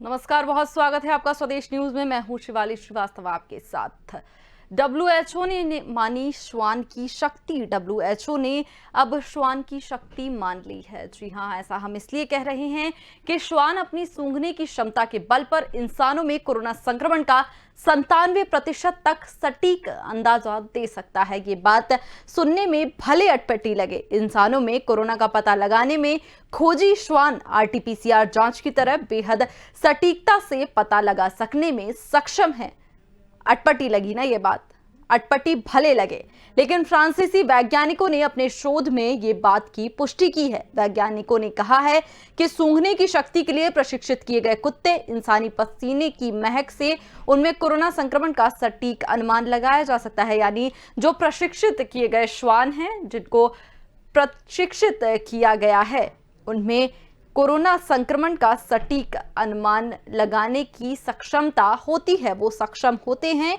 नमस्कार, बहुत स्वागत है आपका स्वदेश न्यूज में। मैं हूं शिवाली श्रीवास्तव आपके साथ। डब्ल्यूएचओ ने मानी श्वान की शक्ति। डब्ल्यूएचओ ने अब श्वान की शक्ति मान ली है। जी हां, ऐसा हम इसलिए कह रहे हैं कि श्वान अपनी सूंघने की क्षमता के बल पर इंसानों में कोरोना संक्रमण का 97% तक सटीक अंदाजा दे सकता है। ये बात सुनने में भले अटपटी लगे, इंसानों में कोरोना का पता लगाने में खोजी श्वान आरटीपीसीआर जांच की तरह बेहद सटीकता से पता लगा सकने में सक्षम है। अटपटी लगी ना ये बात, अटपटी भले लगे, लेकिन फ्रांसीसी वैज्ञानिकों ने अपने शोध में ये बात की पुष्टि की है। वैज्ञानिकों ने कहा है कि सूंघने की शक्ति के लिए प्रशिक्षित किए गए कुत्ते इंसानी पसीने की महक से उनमें कोरोना संक्रमण का सटीक अनुमान लगाया जा सकता है। यानी जो प्रशिक्षित किए गए श्वान हैं, जिनको प्रशिक्षित किया गया है, उनमें कोरोना संक्रमण का सटीक अनुमान लगाने की सक्षमता होती है। वो सक्षम होते हैं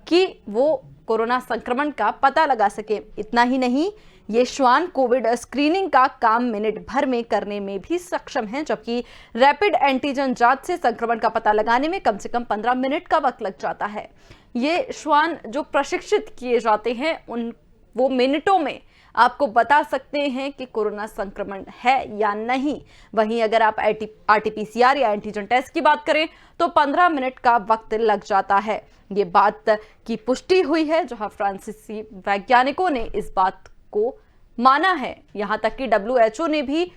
कि वो कोरोना संक्रमण का पता लगा सके। इतना ही नहीं, ये श्वान कोविड स्क्रीनिंग का काम मिनट भर में करने में भी सक्षम हैं, जबकि रैपिड एंटीजन जांच से संक्रमण का पता लगाने में कम से कम 15 मिनट का वक्त लग जाता है। ये श्वान जो प्रशिक्षित किए जाते हैं, वो मिनटों में आपको बता सकते हैं कि कोरोना संक्रमण है या नहीं। वहीं अगर आप आरटीपीसीआर या एंटीजन टेस्ट की बात करें तो 15 मिनट का वक्त लग जाता है। ये बात की पुष्टि हुई है, जहां फ्रांसीसी वैज्ञानिकों ने इस बात को माना है। यहां तक कि डब्ल्यूएचओ ने भी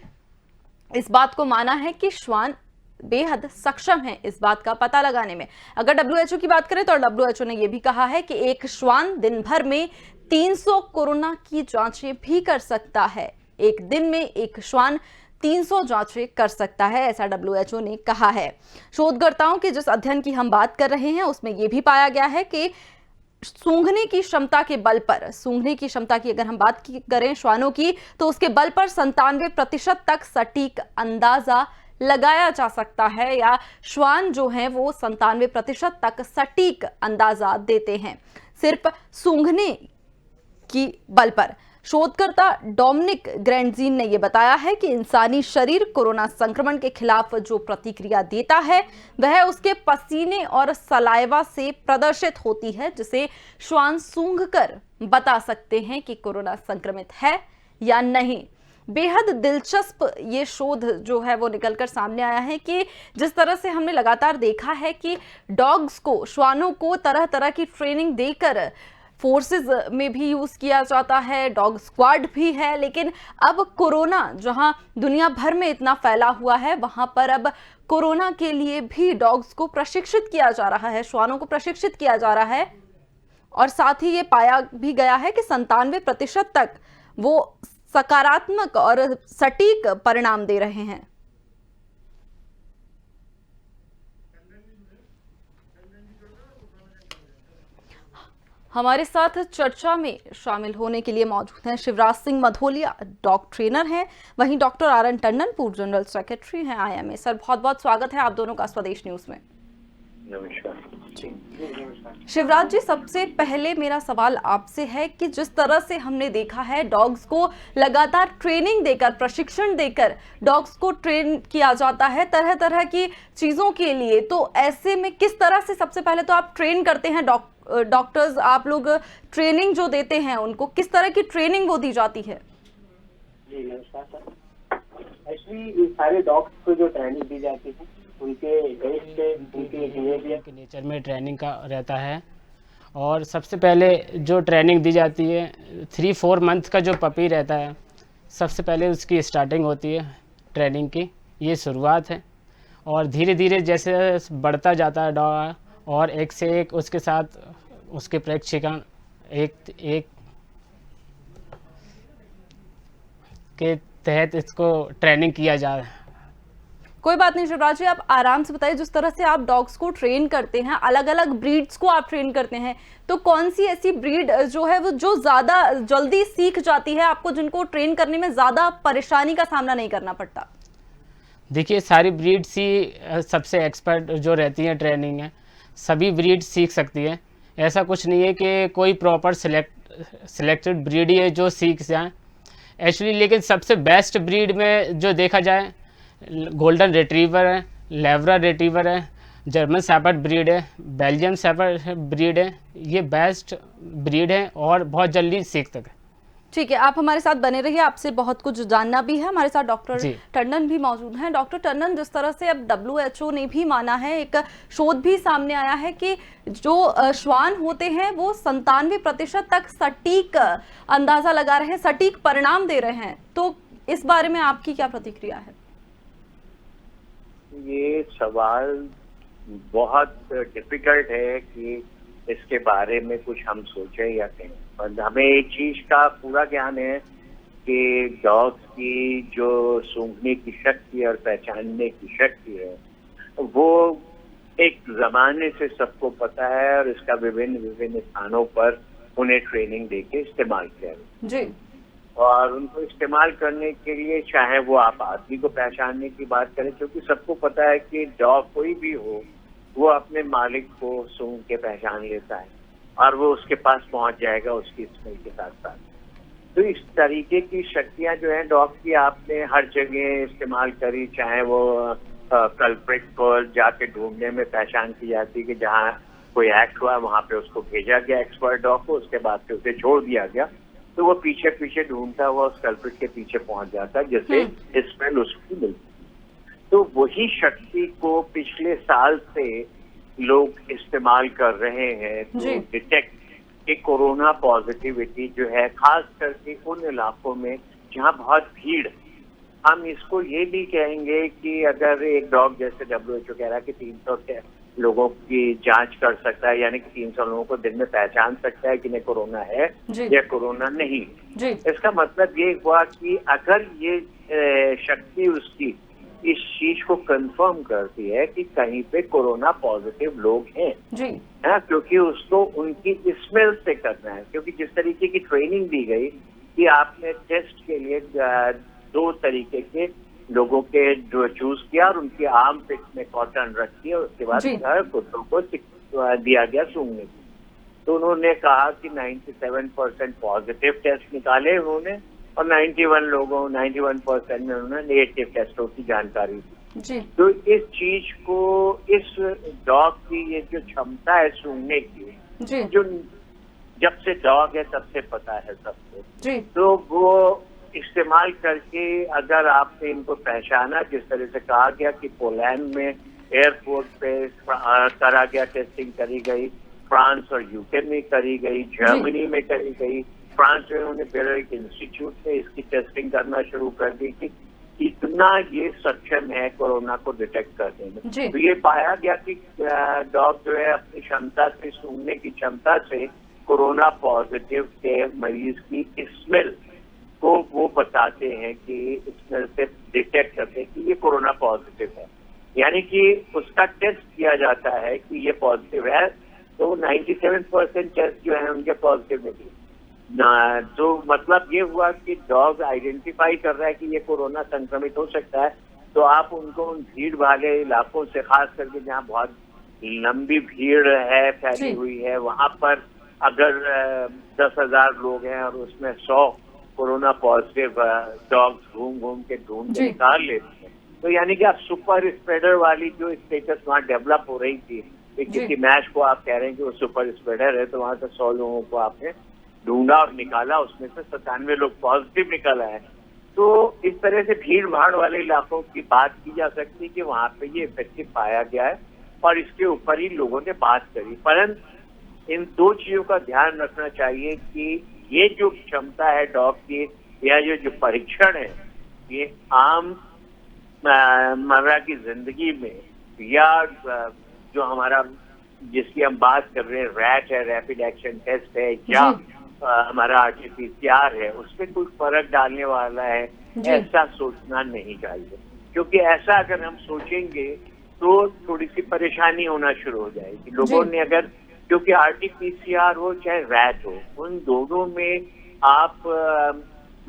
इस बात को माना है कि श्वान बेहद सक्षम है इस बात का पता लगाने में। अगर डब्ल्यूएचओ की बात करें तो डब्ल्यूएचओ ने यह भी कहा है कि एक श्वान दिन भर में 300 कोरोना की जांचें भी कर सकता है। एक दिन में एक श्वान 300 जांचें कर सकता है, ऐसा डब्ल्यूएचओ ने कहा है। शोधकर्ताओं के जिस अध्ययन की हम बात कर रहे हैं, उसमें यह भी पाया गया है कि सूंघने की क्षमता के बल पर, सूंघने की क्षमता की अगर हम बात करें श्वानों की, तो उसके बल पर 97% तक सटीक अंदाजा लगाया जा सकता है, या श्वान जो हैं वो 97% तक सटीक अंदाजा देते हैं सिर्फ सूंघने की बल पर। शोधकर्ता डोमिनिक ग्रैंडजीन ने यह बताया है कि इंसानी शरीर कोरोना संक्रमण के खिलाफ जो प्रतिक्रिया देता है वह उसके पसीने और सलाइवा से प्रदर्शित होती है, जिसे श्वान सूंघकर बता सकते हैं कि कोरोना संक्रमित है या नहीं। बेहद दिलचस्प ये शोध जो है वो निकलकर सामने आया है कि जिस तरह से हमने लगातार देखा है कि डॉग्स को, श्वानों को तरह तरह की ट्रेनिंग देकर फोर्सेस में भी यूज किया जाता है, डॉग स्क्वाड भी है, लेकिन अब कोरोना जहां दुनिया भर में इतना फैला हुआ है, वहां पर अब कोरोना के लिए भी डॉग्स को प्रशिक्षित किया जा रहा है, श्वानों को प्रशिक्षित किया जा रहा है। और साथ ही ये पाया भी गया है कि 97% तक वो सकारात्मक और सटीक परिणाम दे रहे हैं। हमारे साथ चर्चा में शामिल होने के लिए मौजूद हैं शिवराज सिंह मधोलिया, डॉग ट्रेनर हैं, वहीं डॉक्टर आर.एन. टंडन, पूर्व जनरल सेक्रेटरी हैं आईएमए। सर, बहुत बहुत स्वागत है आप दोनों का स्वदेश न्यूज में। नमस्कार जी। शिवराज जी, सबसे पहले मेरा सवाल आपसे है कि जिस तरह से हमने देखा है डॉग्स को लगातार ट्रेनिंग देकर, प्रशिक्षण देकर डॉग्स को ट्रेन किया जाता है तरह तरह की चीजों के लिए, तो ऐसे में किस तरह से सबसे पहले तो आप ट्रेन करते हैं, डॉक्टर्स आप लोग ट्रेनिंग जो देते हैं उनको किस तरह की ट्रेनिंग वो दी जाती है? जी नमस्कार सर। एक्चुअली सारे डॉग्स को जो ट्रेनिंग दी जाती है उनके के नेचर में ट्रेनिंग का रहता है। और सबसे पहले जो ट्रेनिंग दी जाती है 3-4 मंथ का जो पपी रहता है, सबसे पहले उसकी स्टार्टिंग होती है ट्रेनिंग की, ये शुरुआत है। और धीरे धीरे जैसे बढ़ता जाता है डॉग, और एक से एक उसके साथ उसके प्रशिक्षण एक के तहत इसको ट्रेनिंग किया जा रहा है। कोई बात नहीं शिवराज जी, आप आराम से बताइए, जिस तरह से आप डॉग्स को ट्रेन करते हैं, अलग अलग ब्रीड्स को आप ट्रेन करते हैं, तो कौन सी ऐसी ब्रीड जो है वो जो ज्यादा जल्दी सीख जाती है आपको, जिनको ट्रेन करने में ज्यादा परेशानी का सामना नहीं करना पड़ता? देखिए, सारी ब्रीड्स ही सबसे एक्सपर्ट जो रहती हैं ट्रेनिंग है, सभी ब्रीड सीख सकती है। ऐसा कुछ नहीं है कि कोई प्रॉपर सिलेक्टेड ब्रीड ही है जो सीख जाए एक्चुअली। लेकिन सबसे बेस्ट ब्रीड में जो देखा जाए गोल्डन रिट्रीवर है, लेवरा रेटिवर है, जर्मन शेफर्ड ब्रीड है, बेल्जियम शेफर्ड ब्रीड है। ये बेस्ट ब्रीड है और बहुत जल्दी सीख तक है। ठीक है, आप हमारे साथ बने रहिए, आपसे बहुत कुछ जानना भी है। हमारे साथ डॉक्टर जी। टंडन भी मौजूद हैं। डॉक्टर टंडन, जिस तरह से अब WHO ने भी माना है, एक शोध भी सामने आया है कि जो श्वान होते हैं वो 97% तक सटीक अंदाजा लगा रहे हैं, सटीक परिणाम दे रहे हैं, तो इस बारे में आपकी क्या प्रतिक्रिया है? ये सवाल बहुत डिफिकल्ट है कि इसके बारे में कुछ हम सोचें या कहें, पर हमें एक चीज का पूरा ज्ञान है कि डॉग्स की जो सूंघने की शक्ति और पहचानने की शक्ति है वो एक जमाने से सबको पता है और इसका विभिन्न विभिन्न स्थानों पर उन्हें ट्रेनिंग देके इस्तेमाल किया जी। और उनको इस्तेमाल करने के लिए चाहे वो आप आदमी को पहचानने की बात करें, क्योंकि सबको पता है कि डॉग कोई भी हो वो अपने मालिक को सूंघ के पहचान लेता है और वो उसके पास पहुंच जाएगा उसकी स्मेल के साथ साथ। तो इस तरीके की शक्तियां जो है डॉग की आपने हर जगह इस्तेमाल करी, चाहे वो कल्प्रिट को जाके ढूंढने में पहचान की जाती कि जहाँ कोई एक्ट हुआ वहां पे उसको भेजा गया एक्सपर्ट डॉग को, उसके बाद से उसे छोड़ दिया गया तो वो पीछे पीछे ढूंढता हुआ उस कल्प्रिट के पीछे पहुंच जाता जिससे स्मेल उसकी मिलती। तो वही शक्ति को पिछले साल से लोग इस्तेमाल कर रहे हैं टू डिटेक्ट कि कोरोना पॉजिटिविटी जो है, खास करके उन इलाकों में जहां बहुत भीड़। हम इसको ये भी कहेंगे कि अगर एक डॉग, जैसे WHO कह रहा है कि 300 लोगों की जांच कर सकता है, यानी कि 300 लोगों को दिन में पहचान सकता है कि इन्हें कोरोना है या कोरोना नहीं। इसका मतलब ये हुआ कि अगर ये शक्ति उसकी इस चीज को कंफर्म करती है कि कहीं पे कोरोना पॉजिटिव लोग हैं, है, क्योंकि उसको उनकी स्मेल से करना है। क्योंकि जिस तरीके की ट्रेनिंग दी गई कि आपने टेस्ट के लिए 2 तरीके के लोगों के जो चूज किया और उनकी आर्म पिट में कॉटन रखी और उसके बाद कुत्तों को दिया गया सूंघने की। तो उन्होंने कहा कि 97% पॉजिटिव टेस्ट निकाले उन्होंने और 91% में उन्होंने नेगेटिव टेस्टों की जानकारी दी। तो इस चीज को, इस डॉग की ये जो क्षमता है सूंघने की, जो जब से डॉग है तब से पता है सबको, तो वो इस्तेमाल करके अगर आपने इनको पहचाना, जिस तरह से कहा गया कि पोलैंड में एयरपोर्ट पे करा गया, टेस्टिंग करी गई, फ्रांस और यूके में करी गई, जर्मनी में करी गई, फ्रांस में उन्होंने बेरोइक इंस्टीट्यूट में इसकी टेस्टिंग करना शुरू कर दी कि इतना ये सक्षम है कोरोना को डिटेक्ट करने में। तो ये पाया गया कि डॉग जो है अपनी क्षमता से, सूंघने की क्षमता से कोरोना पॉजिटिव के मरीज की स्मेल को वो बताते हैं कि स्मेल से डिटेक्ट करते हैं कि ये कोरोना पॉजिटिव है, यानी कि उसका टेस्ट किया जाता है कि ये पॉजिटिव है। तो 97% टेस्ट जो है उनके पॉजिटिव निकले। तो मतलब ये हुआ कि डॉग आइडेंटिफाई कर रहा है कि ये कोरोना संक्रमित हो सकता है, तो आप उनको उन भीड़ वाले इलाकों से, खास करके जहाँ बहुत लंबी भीड़ है फैली हुई है, वहां पर अगर 10,000 लोग हैं और उसमें 100 कोरोना पॉजिटिव डॉग्स घूम के ढूंढ के निकाल लेते हैं, तो यानी कि आप सुपर स्प्रेडर वाली जो स्टेटस वहाँ डेवलप हो रही थी, किसी मैच को आप कह रहे हैं कि वो सुपर स्प्रेडर है, तो वहां से 100 लोगों को आपने ढूंढा और निकाला, उसमें से 97 लोग पॉजिटिव निकल आए। तो इस तरह से भीड़ भाड़ वाले इलाकों की बात की जा सकती है कि वहां पे ये इफेक्टिव पाया गया है और इसके ऊपर ही लोगों ने बात करी। परंतु इन 2 चीजों का ध्यान रखना चाहिए कि ये जो क्षमता है डॉग की, या ये जो परीक्षण है, ये आम मर्रा की जिंदगी में, या जो हमारा जिसकी हम बात कर रहे हैं रैट है, रैपिड एक्शन टेस्ट है, या हमारा RT-PCR है, उसमें कोई फर्क डालने वाला है ऐसा सोचना नहीं चाहिए। क्योंकि ऐसा अगर हम सोचेंगे तो थोड़ी सी परेशानी होना शुरू हो जाएगी लोगों ने। अगर, क्योंकि RT-PCR हो चाहे रैट हो, उन दोनों में आप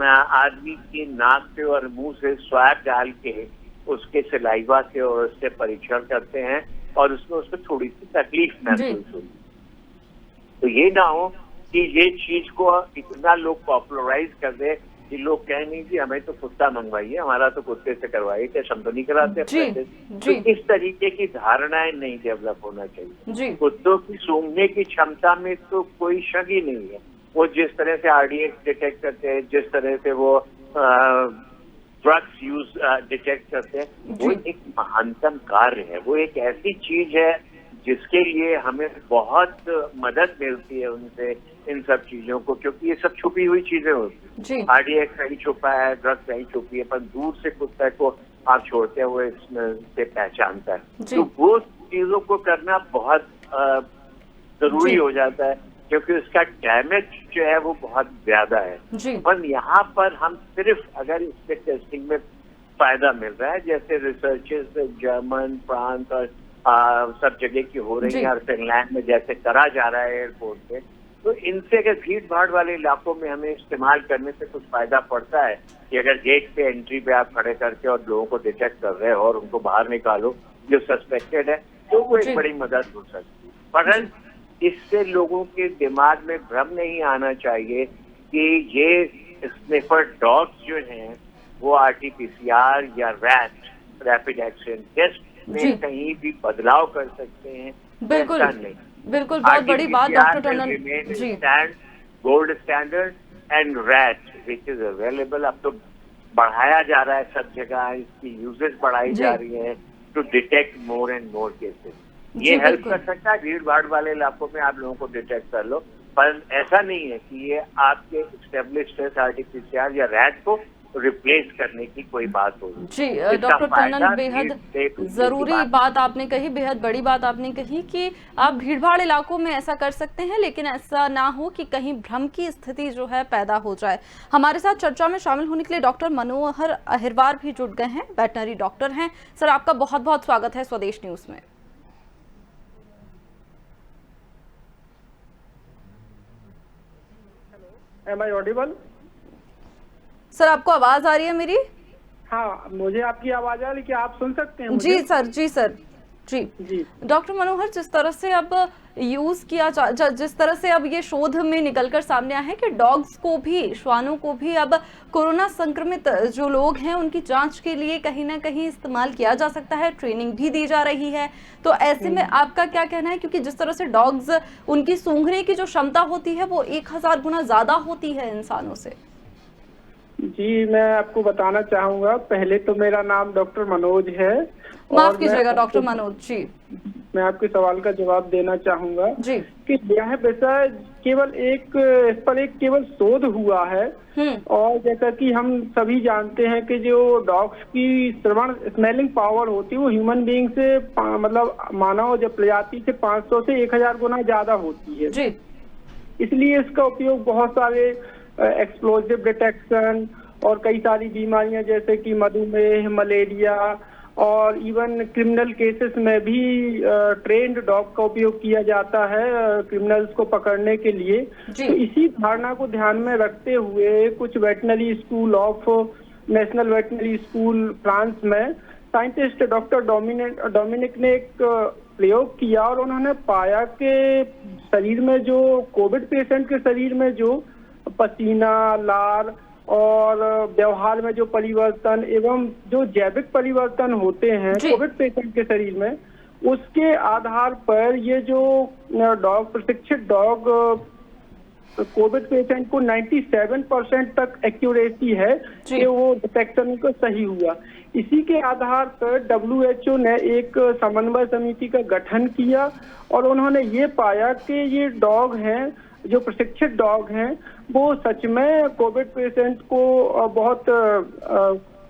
आदमी की नाक पे और मुंह से स्वैब डाल के उसके सलाइवा से और उससे परीक्षण करते हैं और उसमें उसको थोड़ी सी तकलीफ महसूस होगी। तो ये ना हो कि ये चीज को इतना लोग पॉपुलराइज कर दे कि लोग कह नहीं कि हमें तो कुत्ता मंगवाइए, हमारा तो कुत्ते से करवाइए, टेस्ट हम तो नहीं कराते जी, अपने टेस्ट। जी। तो इस तरीके की धारणाएं नहीं डेवलप होना चाहिए। जी। कुत्तों की सूंघने की क्षमता में तो कोई शक ही नहीं है। वो जिस तरह से आरडीएक्स डिटेक्ट करते हैं, जिस तरह से वो ड्रग्स यूज डिटेक्ट करते हैं, वो जी। एक महानतम कार्य है। वो एक ऐसी चीज है जिसके लिए हमें बहुत मदद मिलती है उनसे, इन सब चीजों को, क्योंकि ये सब छुपी हुई चीजें होती जी। हैं। आरडीएक्स कहीं छुपा है, ड्रग्स कहीं छुपी है, पर दूर से कुत्ते को आप छोड़ते हुए इसमें से पहचानता है। जी। तो वो चीजों को करना बहुत जरूरी जी। हो जाता है, क्योंकि उसका डैमेज जो है वो बहुत ज्यादा है। जी। पर यहाँ पर हम सिर्फ अगर इसके टेस्टिंग में फायदा मिल रहा है, जैसे रिसर्चेस जर्मन, फ्रांस और सब जगह की हो रही जी। है, और फिनलैंड में जैसे करा जा रहा है एयरपोर्ट पे, तो इनसे अगर भीड़ भाड़ वाले इलाकों में हमें इस्तेमाल करने से कुछ फायदा पड़ता है कि अगर गेट पे एंट्री पे आप खड़े करके और लोगों को डिटेक्ट कर रहे हो और उनको बाहर निकालो जो सस्पेक्टेड है, तो वो जी। एक बड़ी मदद हो सकती है। पर इससे लोगों के दिमाग में भ्रम नहीं आना चाहिए कि ये स्निफर डॉग्स जो हैं वो आरटीपीसीआर या रैपिड एक्शन टेस्ट जी। में कहीं भी बदलाव कर सकते हैं। बिल्कुल, ऐसा नहीं। बिल्कुल, बहुत बड़ी बात doctor Tandon ji. Gold standard and rat which is available. अब तो बढ़ाया जा रहा है सब जगह, इसकी यूजेस बढ़ाई जी। जा रही है to detect more and more cases. जी, ये हेल्प बिल्कुल। कर सकता है, भीड़ भाड़ वाले इलाकों में आप लोगों को डिटेक्ट कर लो, पर ऐसा नहीं है कि ये आपके एस्टेब्लिश्ड टेस्ट आरटीपीसीआर या रैट को रिप्लेस करने की कोई बात होगी। जी, इसका डॉक्टर फायदा टंडन बेहद एक जरूरी बात। बात आपने कही, बेहद बड़ी बात आपने कही कि आप भीड़भाड़ इलाकों में ऐसा कर सकते हैं, लेकिन ऐसा ना हो कि कहीं भ्रम की स्थिति जो है पैदा हो जाए। हमारे साथ चर्चा में शामिल होने के लिए डॉक्टर मनोहर अहिरवार भी जुड़ गए हैं, वेटनरी डॉक्टर हैं। सर, आपका बहुत बहुत स्वागत है स्वदेश न्यूज में। Am I audible? सर, आपको आवाज आ रही है मेरी? हाँ, मुझे आपकी आवाज आ रही, क्या आप सुन सकते हैं मुझे? जी सर, जी सर, जी। जी। डॉक्टर मनोहर, जिस तरह से अब यूज किया जिस तरह से अब ये शोध में निकलकर सामने आया है कि डॉग्स को भी, श्वानों को भी अब कोरोना संक्रमित जो लोग हैं उनकी जांच के लिए कहीं ना कहीं इस्तेमाल किया जा सकता है, ट्रेनिंग भी दी जा रही है, तो ऐसे में आपका क्या कहना है? क्योंकि जिस तरह से डॉग्स, उनकी सूंघने की जो क्षमता होती है वो 1000 गुना ज्यादा होती है इंसानों से। जी, मैं आपको बताना चाहूंगा, पहले तो मेरा नाम डॉक्टर मनोज है। माफ कीजिएगा डॉक्टर मनोज जी। मैं आपके सवाल का जवाब देना चाहूंगा जी। कि यह विषय केवल इस पर एक केवल शोध हुआ है, और जैसा कि हम सभी जानते हैं कि जो डॉग्स की श्रवण स्मेलिंग पावर होती है वो ह्यूमन बीइंग से मतलब मानव जब प्रजाति से 500 से 1000 गुना ज्यादा होती है जी। इसलिए इसका उपयोग बहुत सारे एक्सप्लोजिव डिटेक्शन और कई सारी बीमारियां जैसे कि मधुमेह, मलेरिया और इवन क्रिमिनल केसेस में भी ट्रेन्ड डॉग का उपयोग किया जाता है क्रिमिनल्स को पकड़ने के लिए। तो इसी धारणा को ध्यान में रखते हुए कुछ veterinary school of national veterinary school France में साइंटिस्ट डॉक्टर डोमिनिक ने एक प्रयोग किया और उन्होंने पाया कि शरीर में जो कोविड पेशेंट के शरीर में जो पसीना, लार और व्यवहार में जो परिवर्तन एवं जो जैविक परिवर्तन होते हैं कोविड पेशेंट के शरीर में, उसके आधार पर ये जो डॉग प्रशिक्षित डॉग कोविड पेशेंट को 97% तक एक्यूरेसी है कि वो डिटेक्शन को सही हुआ। इसी के आधार पर WHO ने एक समन्वय समिति का गठन किया और उन्होंने ये पाया कि ये डॉग हैं, जो प्रशिक्षित डॉग हैं, वो सच में कोविड पेशेंट को बहुत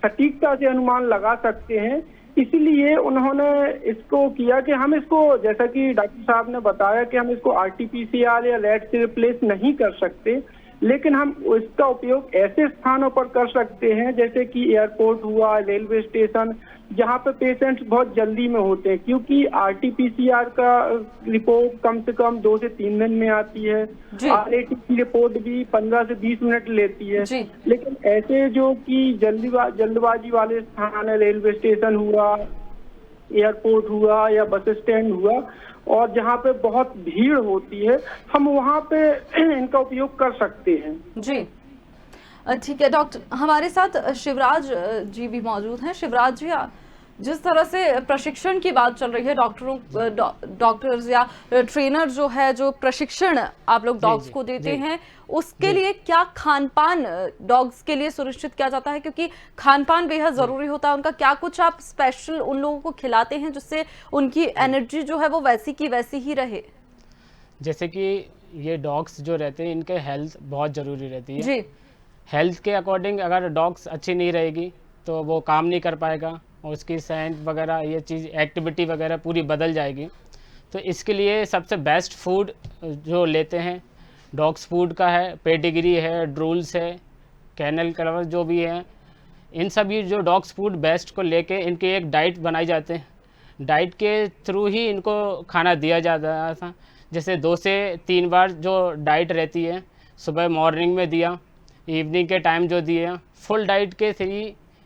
सटीकता से अनुमान लगा सकते हैं। इसलिए उन्होंने इसको किया कि हम इसको, जैसा कि डॉक्टर साहब ने बताया कि हम इसको RT-PCR या रैट से रिप्लेस नहीं कर सकते, लेकिन हम इसका उपयोग ऐसे स्थानों पर कर सकते हैं जैसे कि एयरपोर्ट हुआ, रेलवे स्टेशन, जहां पे पेशेंट्स बहुत जल्दी में होते हैं, क्योंकि RT-PCR का रिपोर्ट कम से कम 2 से 3 दिन में आती है, RAT की रिपोर्ट भी 15 से 20 मिनट लेती है। लेकिन ऐसे जो कि जल्दबाजी वाले स्थान है, रेलवे स्टेशन हुआ, एयरपोर्ट हुआ या बस स्टैंड हुआ, और जहाँ पे बहुत भीड़ होती है, हम वहाँ पे इनका उपयोग कर सकते हैं। जी, ठीक है डॉक्टर, हमारे साथ शिवराज जी भी मौजूद हैं। शिवराज जी, जिस तरह से प्रशिक्षण की बात चल रही है, डॉक्टर्स या ट्रेनर जो है, जो प्रशिक्षण आप लोग डॉग्स को देते हैं, उसके लिए क्या खान पान डॉग्स के लिए सुनिश्चित किया जाता है? क्योंकि खान पान बेहद जरूरी होता है उनका। क्या कुछ आप स्पेशल उन लोगों को खिलाते हैं जिससे उनकी एनर्जी जो है वो वैसी की वैसी ही रहे? जैसे कि ये डॉग्स जो रहते हैं, इनके हेल्थ बहुत ज़रूरी रहती है जी हेल्थ के अकॉर्डिंग अगर डॉग्स अच्छी नहीं रहेगी तो वो काम नहीं कर पाएगा और उसकी सेंट वगैरह, ये चीज़ एक्टिविटी वगैरह पूरी बदल जाएगी। तो इसके लिए सबसे बेस्ट फूड जो लेते हैं डॉग्स फूड का है, पेडिग्री है, ड्रूल्स है, कैनल कलर जो भी है, इन सभी जो डॉग्स फूड बेस्ट को लेके इनकी एक डाइट बनाई जाते हैं। डाइट के थ्रू ही इनको खाना दिया जाता था। जैसे 2 से 3 बार जो डाइट रहती है, सुबह मॉर्निंग में दिया, इवनिंग के टाइम जो दिया, फुल डाइट के थ्री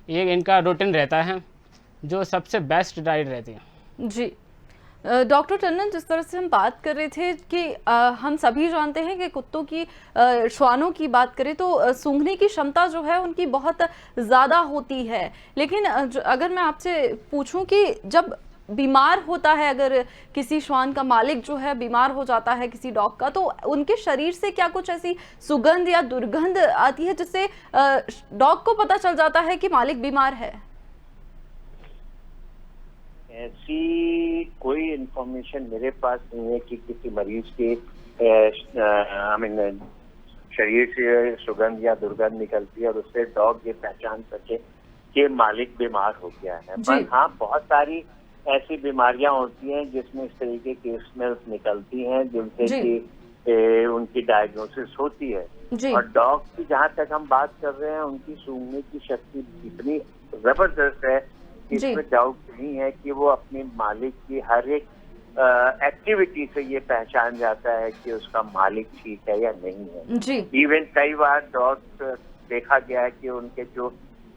ये इनका रूटीन रहता है जो सबसे बेस्ट डाइट रहती है। जी डॉक्टर टंडन, जिस तरह से हम बात कर रहे थे कि हम सभी जानते हैं कि कुत्तों की, श्वानों की बात करें तो सूंघने की क्षमता जो है उनकी बहुत ज़्यादा होती है। लेकिन अगर मैं आपसे पूछूं कि जब बीमार होता है, अगर किसी श्वान का मालिक जो है बीमार हो जाता है किसी डॉग का, तो उनके शरीर से क्या कुछ ऐसी सुगंध या दुर्गंध आती है जिससे डॉग को पता चल जाता है कि मालिक बीमार है? ऐसी कोई इंफॉर्मेशन मेरे पास नहीं है कि किसी मरीज के शरीर से सुगंध या दुर्गंध निकलती है और उससे डॉग ये पहचान सके कि मालिक बीमार हो गया है। पर हाँ, बहुत सारी ऐसी बीमारियां होती हैं जिसमें इस तरीके की स्मेल्स निकलती हैं जिनसे कि उनकी डायग्नोसिस होती है। और डॉग की जहाँ तक हम बात कर रहे हैं, उनकी सूंघने की शक्ति इतनी जबरदस्त है कि इसमें डाउट नहीं है कि वो अपने मालिक की हर एक एक्टिविटी से ये पहचान जाता है कि उसका मालिक ठीक है या नहीं है। इवन कई बार डॉग देखा गया है कि उनके जो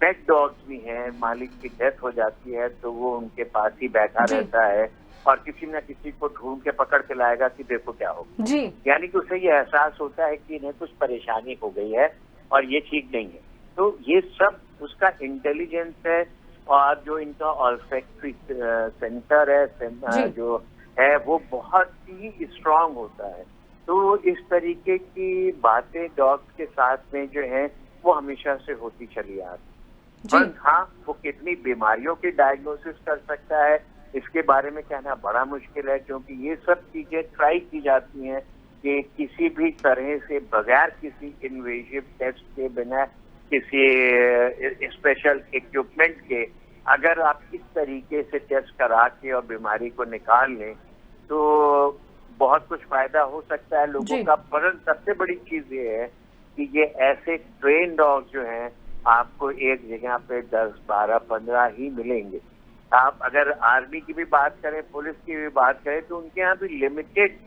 पेट डॉग्स भी हैं, मालिक की डेथ हो जाती है तो वो उनके पास ही बैठा रहता है और किसी न किसी को ढूंढ के पकड़ के लाएगा कि देखो क्या होगा। यानी कि उसे ये एहसास होता है कि इन्हें कुछ परेशानी हो गई है और ये ठीक नहीं है। तो ये सब उसका इंटेलिजेंस है। और जो इनका ऑल्फैक्टरी सेंटर है जो है वो बहुत ही स्ट्रांग होता है। तो इस तरीके की बातें डॉग्स के साथ में जो है वो हमेशा से होती चली आ रही। और हाँ, वो कितनी बीमारियों की डायग्नोसिस कर सकता है इसके बारे में कहना बड़ा मुश्किल है, क्योंकि ये सब चीजें ट्राई की जाती हैं कि किसी भी तरह से बगैर किसी इन्वेजिव टेस्ट के, बिना किसी स्पेशल इक्विपमेंट के अगर आप इस तरीके से टेस्ट करा के और बीमारी को निकाल लें तो बहुत कुछ फायदा हो सकता है लोगों का। पर सबसे बड़ी चीज ये है कि ये ऐसे ट्रेन डॉग जो हैं आपको एक जगह पे 10, 12, 15 ही मिलेंगे। आप अगर आर्मी की भी बात करें, पुलिस की भी बात करें, तो उनके यहाँ भी लिमिटेड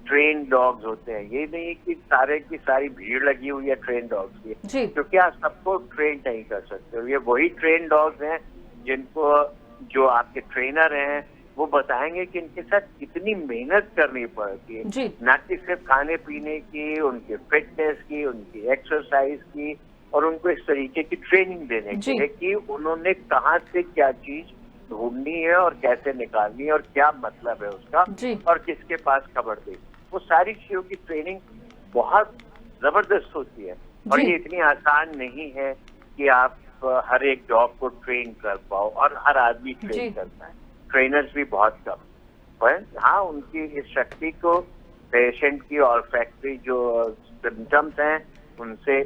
ट्रेन डॉग्स होते हैं। ये नहीं कि सारे की सारी भीड़ लगी हुई है ट्रेन डॉग्स की, क्योंकि आप सबको ट्रेन नहीं कर सकते। ये वही ट्रेन डॉग्स हैं जिनको जो आपके ट्रेनर हैं वो बताएंगे कि इनके साथ कितनी मेहनत करनी पड़ती है, ना कि सिर्फ खाने पीने की, उनके फिटनेस की, उनकी एक्सरसाइज की, और उनको इस तरीके की ट्रेनिंग देने की है कि उन्होंने कहाँ से क्या चीज ढूंढनी है और कैसे निकालनी है और क्या मतलब है उसका और किसके पास खबर दे। वो सारी चीजों की ट्रेनिंग बहुत जबरदस्त होती है और ये इतनी आसान नहीं है कि आप हर एक डॉग को ट्रेन कर पाओ और हर आदमी ट्रेन करता है। ट्रेनर्स भी बहुत कम, पर हाँ उनकी इस शक्ति को पेशेंट की ऑल्फैक्टरी जो सिम्टम्स हैं उनसे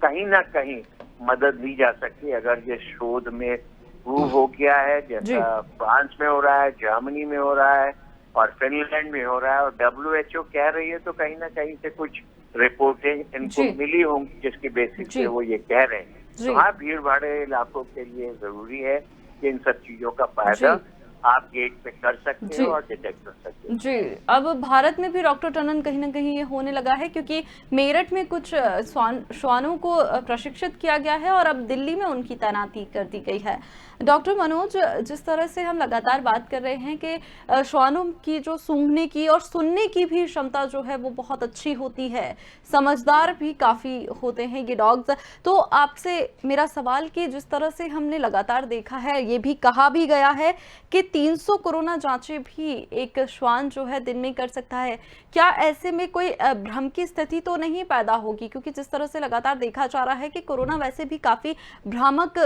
कहीं ना कहीं मदद ली जा सकती है। अगर ये शोध में प्रूव हो गया है, जैसा फ्रांस में हो रहा है, जर्मनी में हो रहा है और फिनलैंड में हो रहा है और WHO कह रही है, तो कहीं ना कहीं से कुछ रिपोर्टें इनको मिली होंगी जिसकी बेसिस पे वो ये कह रहे हैं। तो हाँ, भीड़ भाड़े इलाकों के लिए जरूरी है कि इन सब चीजों का फायदा आप गेट पे कर सकते हो और डिटेक्ट कर सकते हो। जी, अब भारत में भी डॉक्टर टंडन कहीं ना कहीं ये होने लगा है, क्योंकि मेरठ में कुछ श्वानों को प्रशिक्षित किया गया है और अब दिल्ली में उनकी तैनाती कर दी गई है। डॉक्टर मनोज, जिस तरह से हम लगातार बात कर रहे हैं कि श्वानों की जो सूंघने की और सुनने की भी क्षमता जो है वो बहुत अच्छी होती है, समझदार भी काफ़ी होते हैं ये डॉग्स, तो आपसे मेरा सवाल कि जिस तरह से हमने लगातार देखा है, ये भी कहा भी गया है कि 300 कोरोना जांचें भी एक श्वान जो है दिन में कर सकता है, क्या ऐसे में कोई भ्रम की स्थिति तो नहीं पैदा होगी? क्योंकि जिस तरह से लगातार देखा जा रहा है कि कोरोना वैसे भी काफ़ी भ्रामक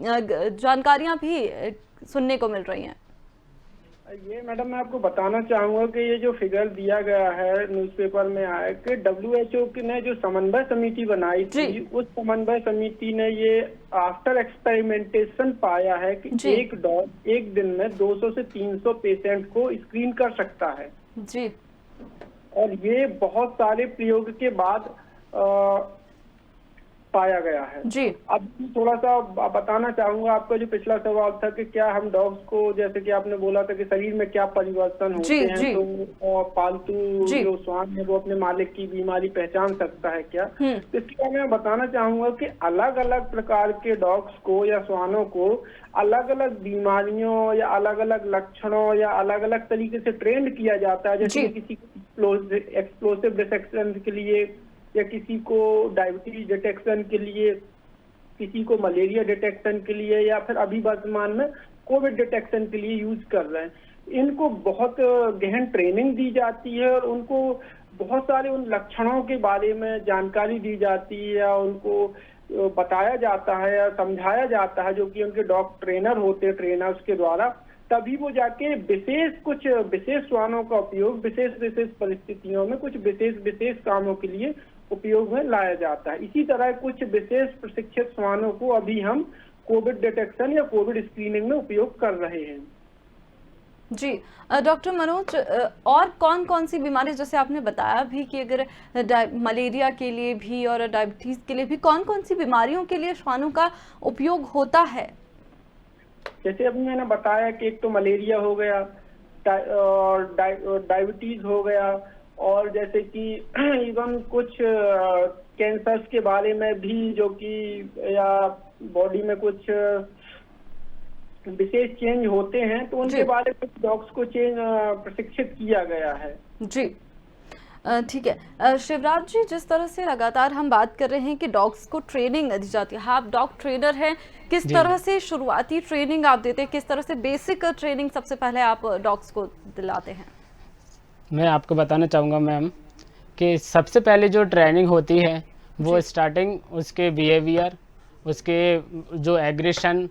जानकारियां भी सुनने को मिल रही हैं। ये मैडम मैं आपको बताना चाहूंगा कि ये जो फिगर दिया गया है न्यूज़पेपर में आया कि WHO ने जो समन्वय समिति बनाई थी, उस समन्वय समिति ने ये आफ्टर एक्सपेरिमेंटेशन पाया है कि एक डॉग एक दिन में 200 से 300 पेशेंट को स्क्रीन कर सकता है जी। और ये बहुत सारे प्रयोग के बाद पाया गया है जी। अब थोड़ा सा बताना चाहूंगा, आपका जो पिछला सवाल था कि क्या हम डॉग्स को, जैसे कि आपने बोला था कि शरीर में क्या परिवर्तन होते हैं, तो पालतू जो श्वान है वो अपने मालिक की बीमारी पहचान सकता है क्या? तो इसके बारे में मैं बताना चाहूंगा कि अलग अलग प्रकार के डॉग्स को या श्वानों को अलग अलग बीमारियों या अलग अलग लक्षणों या अलग अलग तरीके से ट्रेंड किया जाता है। जैसे किसी को एक्सप्लोसिव डिटेक्शन के लिए, या किसी को डायबिटीज डिटेक्शन के लिए, किसी को मलेरिया डिटेक्शन के लिए, या फिर अभी वर्तमान में कोविड डिटेक्शन के लिए यूज कर रहे हैं। इनको बहुत गहन ट्रेनिंग दी जाती है और उनको बहुत सारे उन लक्षणों के बारे में जानकारी दी जाती है या उनको बताया जाता है या समझाया जाता है, जो कि उनके डॉग ट्रेनर होते हैं, ट्रेनर्स के द्वारा, तभी वो जाके कुछ विशेष श्वानों का उपयोग विशेष परिस्थितियों में कुछ विशेष कामों के लिए उपयोग में लाया जाता है। इसी तरह कुछ विशेष प्रशिक्षित श्वानों को अभी हम कोविड डिटेक्शन या कोविड स्क्रीनिंग में उपयोग कर रहे हैं। जी डॉक्टर मनोज, और कौन कौन सी बीमारी, जैसे आपने बताया भी कि अगर मलेरिया के लिए भी और डायबिटीज के लिए भी, कौन कौन सी बीमारियों के लिए श्वानों का उपयोग होता है? जैसे अभी मैंने बताया कि एक तो मलेरिया हो गया और डायबिटीज हो गया, और जैसे कि इवन कुछ कैंसर्स के बारे में भी, जो कि या बॉडी में कुछ विशेष चेंज होते हैं, तो उनके बारे में डॉग्स को प्रशिक्षित किया गया है। जी ठीक है। शिवराज जी, जिस तरह से लगातार हम बात कर रहे हैं कि डॉग्स को ट्रेनिंग दी जाती है, आप डॉग ट्रेनर हैं, किस तरह से शुरुआती ट्रेनिंग आप देते हैं, किस तरह से बेसिक ट्रेनिंग सबसे पहले आप डॉग्स को दिलाते हैं? मैं आपको बताना चाहूँगा मैम कि सबसे पहले जो ट्रेनिंग होती है वो स्टार्टिंग उसके बिहेवियर, उसके जो एग्रेशन,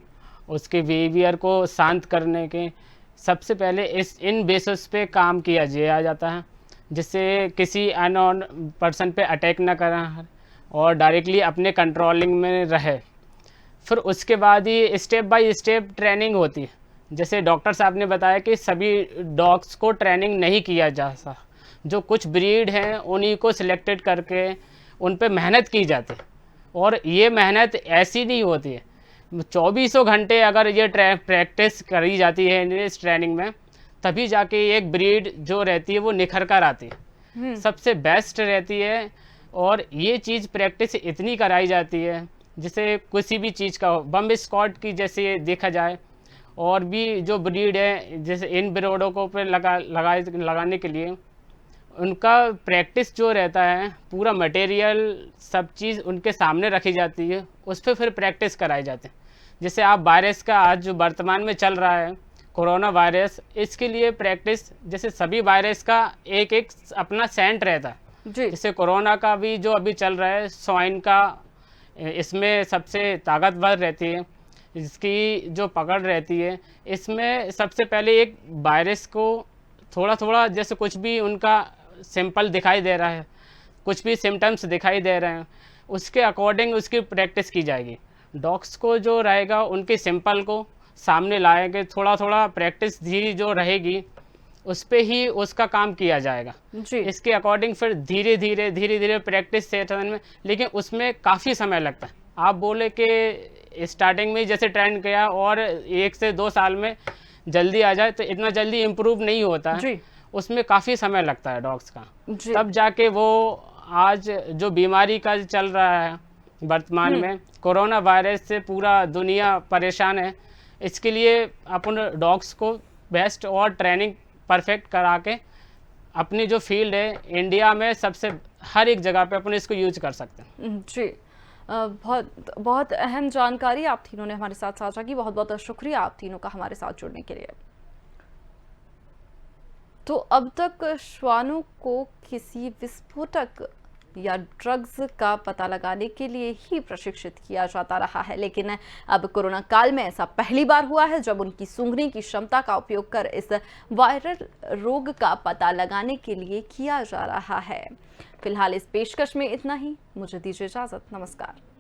उसके बिहेवियर को शांत करने के सबसे पहले इन बेसिस पे काम किया जाता है, जिससे किसी अननोन पर्सन पे अटैक ना करें और डायरेक्टली अपने कंट्रोलिंग में रहे। फिर उसके बाद ही स्टेप बाय स्टेप ट्रेनिंग होती है। जैसे डॉक्टर साहब ने बताया कि सभी डॉग्स को ट्रेनिंग नहीं किया जा सकता, जो कुछ ब्रीड हैं उन्हीं को सिलेक्टेड करके उन पे मेहनत की जाती है, और ये मेहनत ऐसी नहीं होती है। 24 घंटे अगर ये प्रैक्टिस करी जाती है इस ट्रेनिंग में, तभी जाके एक ब्रीड जो रहती है वो निखर कर आती है, सबसे बेस्ट रहती है। और ये चीज़ प्रैक्टिस इतनी कराई जाती है जिसे किसी भी चीज़ का हो, बम स्क्वाड की जैसे देखा जाए, और भी जो ब्रीड है जैसे इन ब्रीडों को पे लगाने के लिए उनका प्रैक्टिस जो रहता है, पूरा मटेरियल सब चीज़ उनके सामने रखी जाती है, उस पर फिर प्रैक्टिस कराई जाती है। जैसे आप वायरस का आज जो वर्तमान में चल रहा है कोरोना वायरस, इसके लिए प्रैक्टिस जैसे सभी वायरस का एक एक अपना सेंट रहता है। जैसे कोरोना का भी जो अभी चल रहा है स्वाइन का, इसमें सबसे ताकतवर रहती है, इसकी जो पकड़ रहती है, इसमें सबसे पहले एक वायरस को थोड़ा थोड़ा जैसे कुछ भी उनका सिंपल दिखाई दे रहा है, कुछ भी सिम्टम्स दिखाई दे रहे हैं, उसके अकॉर्डिंग उसकी प्रैक्टिस की जाएगी। डॉग्स को जो रहेगा उनके सिंपल को सामने लाएंगे, थोड़ा थोड़ा प्रैक्टिस धीरे जो रहेगी उस पे ही उसका काम किया जाएगा जी। इसके अकॉर्डिंग फिर धीरे धीरे प्रैक्टिस सेशन में, लेकिन उसमें काफ़ी समय लगता है। आप बोले कि स्टार्टिंग में जैसे ट्रेंड किया और 1 से 2 साल में जल्दी आ जाए, तो इतना जल्दी इम्प्रूव नहीं होता है। उसमें काफ़ी समय लगता है डॉग्स का, जी तब जाके वो आज जो बीमारी का चल रहा है वर्तमान में, कोरोना वायरस से पूरा दुनिया परेशान है, इसके लिए अपन डॉग्स को बेस्ट और ट्रेनिंग परफेक्ट करा के अपनी जो फील्ड है इंडिया में सबसे हर एक जगह पे अपन इसको यूज कर सकते हैं। जी बहुत बहुत अहम जानकारी आप तीनों ने हमारे साथ साझा की। बहुत बहुत शुक्रिया आप तीनों का हमारे साथ जुड़ने के लिए। तो अब तक श्वानों को किसी विस्फोटक या ड्रग्स का पता लगाने के लिए ही प्रशिक्षित किया जाता रहा है, लेकिन अब कोरोना काल में ऐसा पहली बार हुआ है जब उनकी सूंघने की क्षमता का उपयोग कर इस वायरल रोग का पता लगाने के लिए किया जा रहा है। फिलहाल इस पेशकश में इतना ही। मुझे दीजिए इजाजत। नमस्कार।